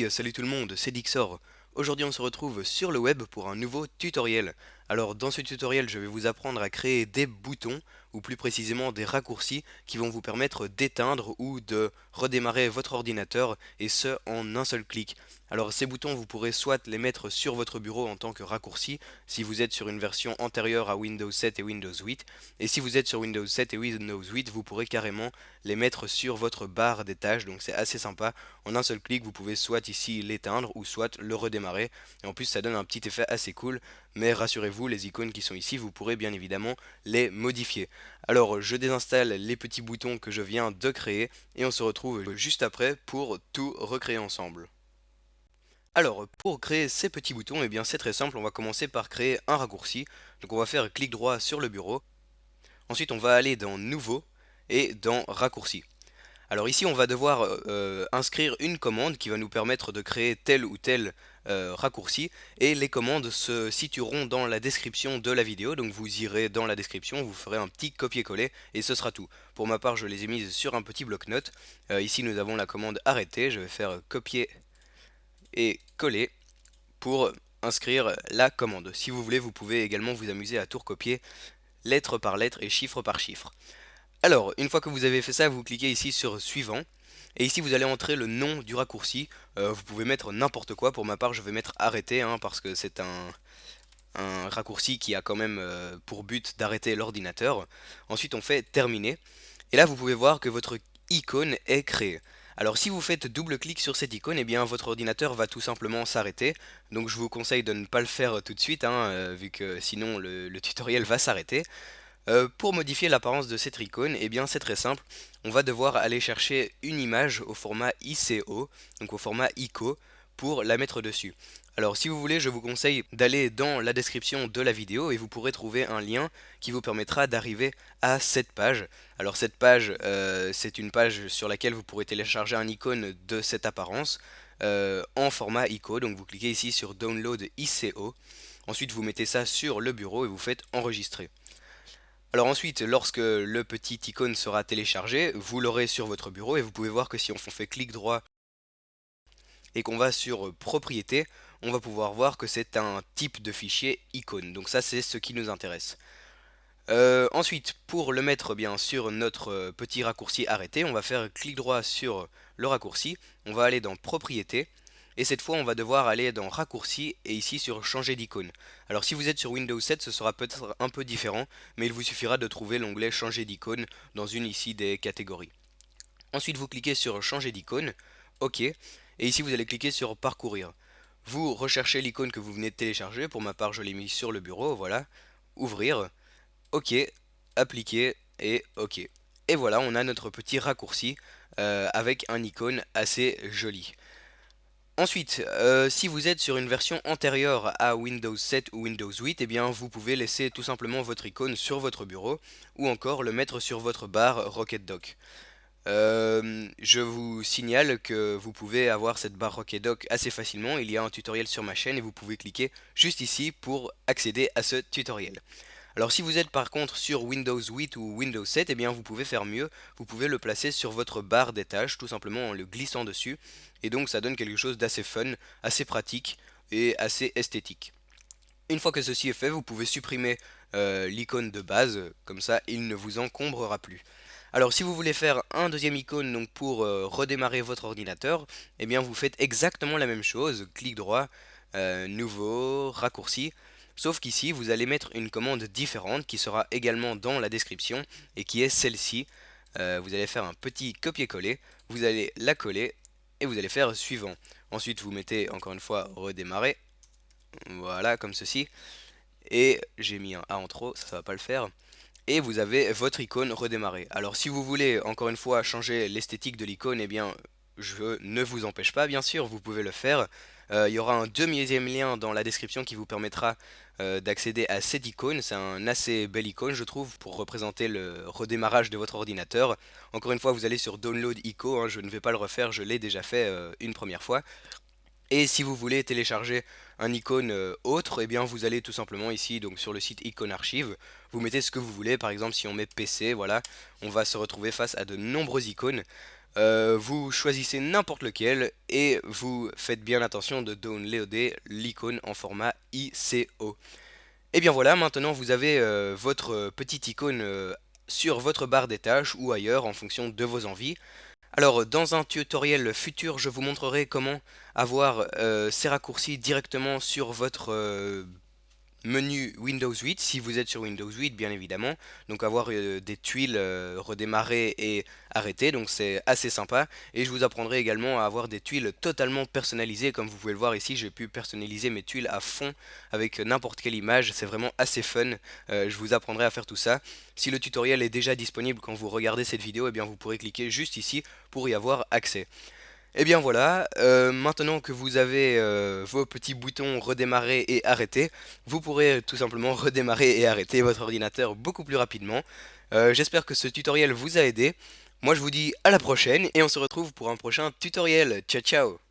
Hey, salut tout le monde, c'est Dixor. Aujourd'hui on se retrouve sur le web pour un nouveau tutoriel. Alors dans ce tutoriel je vais vous apprendre à créer des boutons, ou plus précisément des raccourcis qui vont vous permettre d'éteindre ou de redémarrer votre ordinateur, et ce en un seul clic. Alors ces boutons vous pourrez soit les mettre sur votre bureau en tant que raccourci si vous êtes sur une version antérieure à Windows 7 et Windows 8, et si vous êtes sur Windows 7 et Windows 8 vous pourrez carrément les mettre sur votre barre des tâches, donc c'est assez sympa. En un seul clic, vous pouvez soit ici l'éteindre ou soit le redémarrer. Et en plus, ça donne un petit effet assez cool. Mais rassurez-vous, les icônes qui sont ici, vous pourrez bien évidemment les modifier. Alors, je désinstalle les petits boutons que je viens de créer et on se retrouve juste après pour tout recréer ensemble. Alors, pour créer ces petits boutons, eh bien c'est très simple. On va commencer par créer un raccourci. Donc, on va faire clic droit sur le bureau. Ensuite, on va aller dans Nouveau et dans Raccourci. Alors ici, on va devoir inscrire une commande qui va nous permettre de créer tel ou tel raccourci, et les commandes se situeront dans la description de la vidéo. Donc vous irez dans la description, vous ferez un petit copier-coller et ce sera tout. Pour ma part, je les ai mises sur un petit bloc-notes. Ici, nous avons la commande arrêter. Je vais faire copier et coller pour inscrire la commande. Si vous voulez, vous pouvez également vous amuser à tout recopier lettre par lettre et chiffre par chiffre. Alors, une fois que vous avez fait ça, vous cliquez ici sur suivant. Et ici, vous allez entrer le nom du raccourci. Vous pouvez mettre n'importe quoi. Pour ma part, je vais mettre arrêter, parce que c'est un raccourci qui a quand même pour but d'arrêter l'ordinateur. Ensuite, on fait terminer. Et là, vous pouvez voir que votre icône est créée. Alors, si vous faites double clic sur cette icône, eh bien, votre ordinateur va tout simplement s'arrêter. Donc, je vous conseille de ne pas le faire tout de suite, vu que sinon le tutoriel va s'arrêter. Pour modifier l'apparence de cette icône, eh bien c'est très simple. On va devoir aller chercher une image au format ICO, donc au format ICO, pour la mettre dessus. Alors si vous voulez, je vous conseille d'aller dans la description de la vidéo et vous pourrez trouver un lien qui vous permettra d'arriver à cette page. Alors cette page, c'est une page sur laquelle vous pourrez télécharger un icône de cette apparence en format ICO. Donc vous cliquez ici sur Download ICO. Ensuite vous mettez ça sur le bureau et vous faites enregistrer. Alors ensuite, lorsque le petit icône sera téléchargé, vous l'aurez sur votre bureau et vous pouvez voir que si on fait clic droit et qu'on va sur propriété, on va pouvoir voir que c'est un type de fichier icône. Donc ça, c'est ce qui nous intéresse. Ensuite, pour le mettre bien sur notre petit raccourci arrêté, on va faire clic droit sur le raccourci, on va aller dans propriété, et cette fois on va devoir aller dans raccourci et ici sur changer d'icône. Alors si vous êtes sur Windows 7, ce sera peut-être un peu différent, mais il vous suffira de trouver l'onglet changer d'icône dans une ici des catégories. Ensuite vous cliquez sur changer d'icône, OK, et ici vous allez cliquer sur parcourir. Vous recherchez l'icône que vous venez de télécharger, pour ma part je l'ai mis sur le bureau, voilà, ouvrir. OK, appliquer et OK. Et voilà, on a notre petit raccourci avec un icône assez joli. Ensuite, si vous êtes sur une version antérieure à Windows 7 ou Windows 8, eh bien vous pouvez laisser tout simplement votre icône sur votre bureau ou encore le mettre sur votre barre Rocket Dock. Je vous signale que vous pouvez avoir cette barre Rocket Dock assez facilement. Il y a un tutoriel sur ma chaîne et vous pouvez cliquer juste ici pour accéder à ce tutoriel. Alors si vous êtes par contre sur Windows 8 ou Windows 7, eh bien vous pouvez faire mieux, vous pouvez le placer sur votre barre des tâches, tout simplement en le glissant dessus, et donc ça donne quelque chose d'assez fun, assez pratique et assez esthétique. Une fois que ceci est fait, vous pouvez supprimer l'icône de base, comme ça il ne vous encombrera plus. Alors si vous voulez faire un deuxième icône donc pour redémarrer votre ordinateur, eh bien vous faites exactement la même chose, clic droit, nouveau, raccourci, sauf qu'ici vous allez mettre une commande différente qui sera également dans la description et qui est celle-ci. Vous allez faire un petit copier-coller, vous allez la coller et vous allez faire suivant. Ensuite vous mettez encore une fois redémarrer, voilà comme ceci, et j'ai mis un A en trop, ça va pas le faire. Et vous avez votre icône redémarrer. Alors si vous voulez encore une fois changer l'esthétique de l'icône, eh bien je ne vous empêche pas, bien sûr, vous pouvez le faire. Il y aura un deuxième lien dans la description qui vous permettra d'accéder à cette icône. C'est un assez bel icône, je trouve, pour représenter le redémarrage de votre ordinateur. Encore une fois, vous allez sur Download Ico, je ne vais pas le refaire, je l'ai déjà fait une première fois. Et si vous voulez télécharger un icône autre, eh bien vous allez tout simplement ici donc sur le site Icône Archive, vous mettez ce que vous voulez. Par exemple si on met PC, voilà, on va se retrouver face à de nombreuses icônes. Vous choisissez n'importe lequel et vous faites bien attention de downloader l'icône en format ICO. Et bien voilà, maintenant vous avez votre petite icône sur votre barre des tâches ou ailleurs en fonction de vos envies. Alors, dans un tutoriel futur, je vous montrerai comment avoir ces raccourcis directement sur votre menu Windows 8, si vous êtes sur Windows 8 bien évidemment, donc avoir des tuiles redémarrer et arrêter, donc c'est assez sympa, et je vous apprendrai également à avoir des tuiles totalement personnalisées, comme vous pouvez le voir ici, j'ai pu personnaliser mes tuiles à fond avec n'importe quelle image, c'est vraiment assez fun, je vous apprendrai à faire tout ça. Si le tutoriel est déjà disponible quand vous regardez cette vidéo, eh bien vous pourrez cliquer juste ici pour y avoir accès. Et bien voilà, maintenant que vous avez vos petits boutons redémarrer et arrêter, vous pourrez tout simplement redémarrer et arrêter votre ordinateur beaucoup plus rapidement. J'espère que ce tutoriel vous a aidé. Moi je vous dis à la prochaine et on se retrouve pour un prochain tutoriel. Ciao ciao!